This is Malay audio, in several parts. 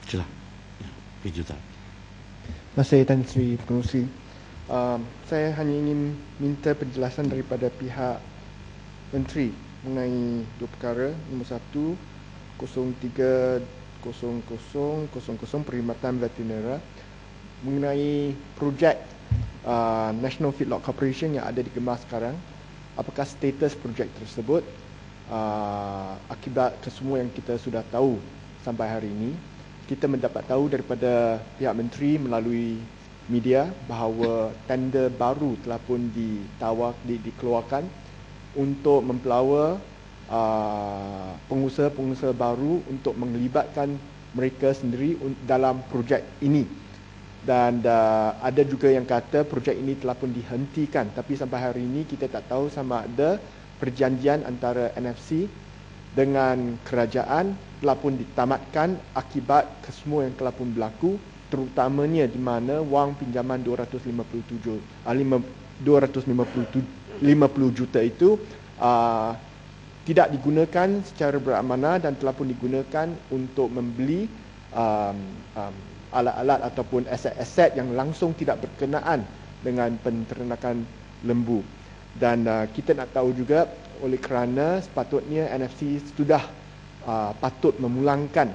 Sila. Ya, Juta. Terima kasih Tan Sri Pengerusi. Saya hanya ingin minta penjelasan daripada pihak Menteri mengenai dua perkara. Nombor 1, 030000 Perkhidmatan Vetinera mengenai projek National Feedlot Corporation yang ada di Gemar sekarang. Apakah status projek tersebut akibat kesemua yang kita sudah tahu sampai hari ini? Kita mendapat tahu daripada pihak menteri melalui media bahawa tender baru telah pun dikeluarkan untuk mempelawa pengusaha-pengusaha baru untuk melibatkan mereka sendiri dalam projek ini. Dan ada juga yang kata projek ini telah pun dihentikan, tapi sampai hari ini kita tak tahu sama ada perjanjian antara NFC dengan kerajaan telah pun ditamatkan akibat kesemua yang telah pun berlaku, terutamanya di mana wang pinjaman 250 juta itu tidak digunakan secara beramanah dan telah pun digunakan untuk membeli alat-alat ataupun aset-aset yang langsung tidak berkenaan dengan penternakan lembu. Dan kita nak tahu juga oleh kerana sepatutnya NFC sudah patut memulangkan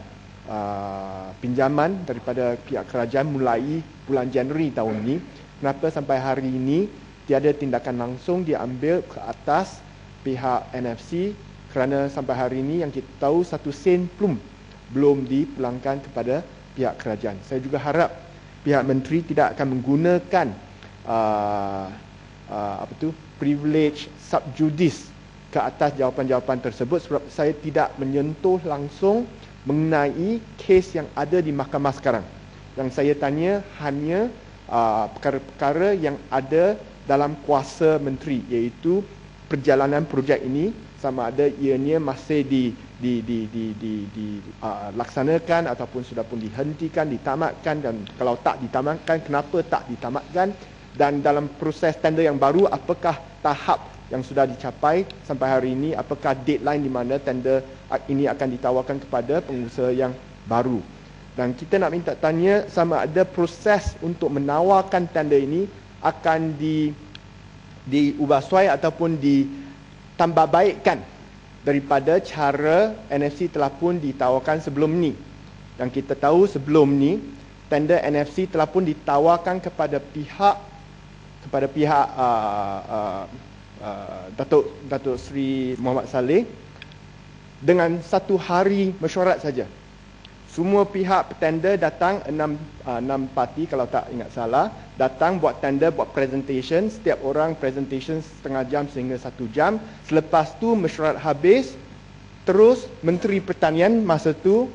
pinjaman daripada pihak kerajaan mulai bulan Januari tahun ini. Kenapa sampai hari ini tiada tindakan langsung diambil ke atas pihak NFC, kerana sampai hari ini yang kita tahu 1 sen pun belum dipulangkan kepada pihak kerajaan. Saya juga harap pihak menteri tidak akan menggunakan privilege sub judice ke atas jawapan-jawapan tersebut, sebab saya tidak menyentuh langsung mengenai kes yang ada di mahkamah sekarang. Yang saya tanya hanya perkara-perkara yang ada dalam kuasa menteri, iaitu perjalanan projek ini sama ada ianya masih dilaksanakan ataupun sudah pun dihentikan, ditamatkan, dan kalau tak ditamatkan, kenapa tak ditamatkan, dan dalam proses tender yang baru apakah tahap yang sudah dicapai sampai hari ini, apakah deadline di mana tender ini akan ditawarkan kepada pengusaha yang baru. Dan kita nak minta tanya sama ada proses untuk menawarkan tender ini akan diubah suai ataupun ditambah baikkan daripada cara NFC telah pun ditawarkan sebelum ni. Dan kita tahu sebelum ni tender NFC telah pun ditawarkan kepada pihak Datuk Seri Mohamed Saleh dengan 1 hari mesyuarat saja. Semua pihak petender datang, 6 parti kalau tak ingat salah, datang buat tender, buat presentation, setiap orang presentation setengah jam sehingga 1 jam. Selepas tu mesyuarat habis, terus Menteri Pertanian masa tu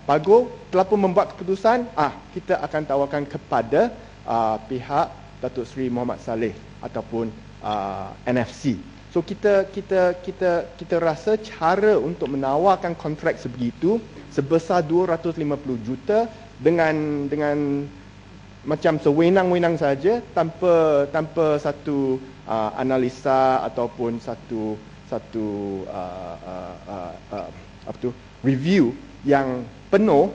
Pago telah pun membuat keputusan, kita akan tawarkan kepada pihak Datuk Seri Mohamed Saleh ataupun NFC. So kita rasa cara untuk menawarkan kontrak sebegitu sebesar 250 juta dengan macam sewenang-wenang saja tanpa satu analisa ataupun satu review yang penuh,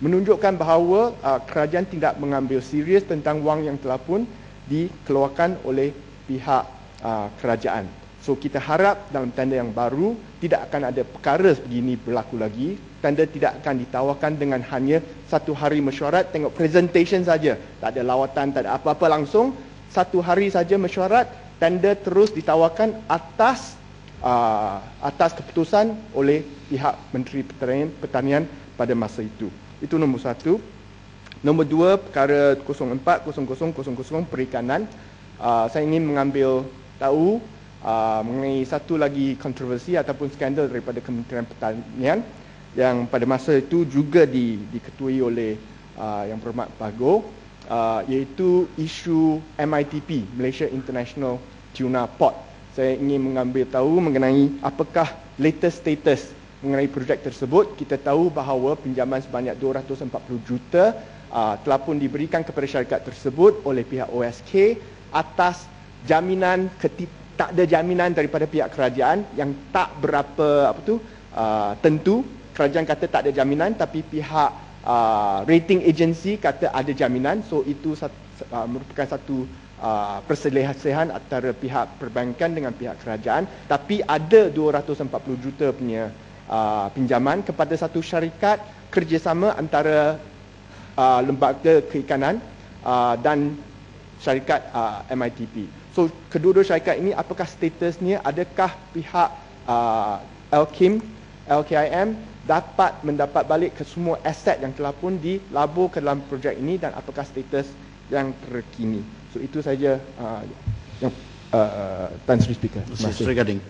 menunjukkan bahawa kerajaan tidak mengambil serius tentang wang yang telah pun dikeluarkan oleh pihak kerajaan. So kita harap dalam tender yang baru tidak akan ada perkara begini berlaku lagi. Tender tidak akan ditawarkan dengan hanya 1 hari mesyuarat, tengok presentation saja, tak ada lawatan, tak ada apa-apa, langsung 1 hari saja mesyuarat, tender terus ditawarkan atas keputusan oleh pihak Menteri Pertanian pada masa itu. Itu nombor 1. Nombor 2, perkara 040000 perikanan. Saya ingin mengambil tahu mengenai satu lagi kontroversi ataupun skandal daripada Kementerian Pertanian yang pada masa itu juga diketuai oleh Yang Berhormat Pago, iaitu isu MITP, Malaysia International Tuna Port. Saya ingin mengambil tahu mengenai apakah latest status mengenai projek tersebut. Kita tahu bahawa pinjaman sebanyak 240 juta telah pun diberikan kepada syarikat tersebut oleh pihak OSK atas jaminan tak ada jaminan daripada pihak kerajaan yang tak berapa tentu, kerajaan kata tak ada jaminan, tapi pihak rating agency kata ada jaminan. So itu merupakan satu perselisihan antara pihak perbankan dengan pihak kerajaan. Tapi ada 240 juta punya pinjaman kepada satu syarikat kerjasama antara lembaga keikanan dan syarikat MITP. So kedua-dua syarikat ini apakah statusnya, adakah pihak LKIM dapat mendapat balik ke semua aset yang telah pun dilabur ke dalam projek ini dan apakah status yang terkini. So itu saja yang Tan Sri Speaker. Terima kasih. Sri Gading.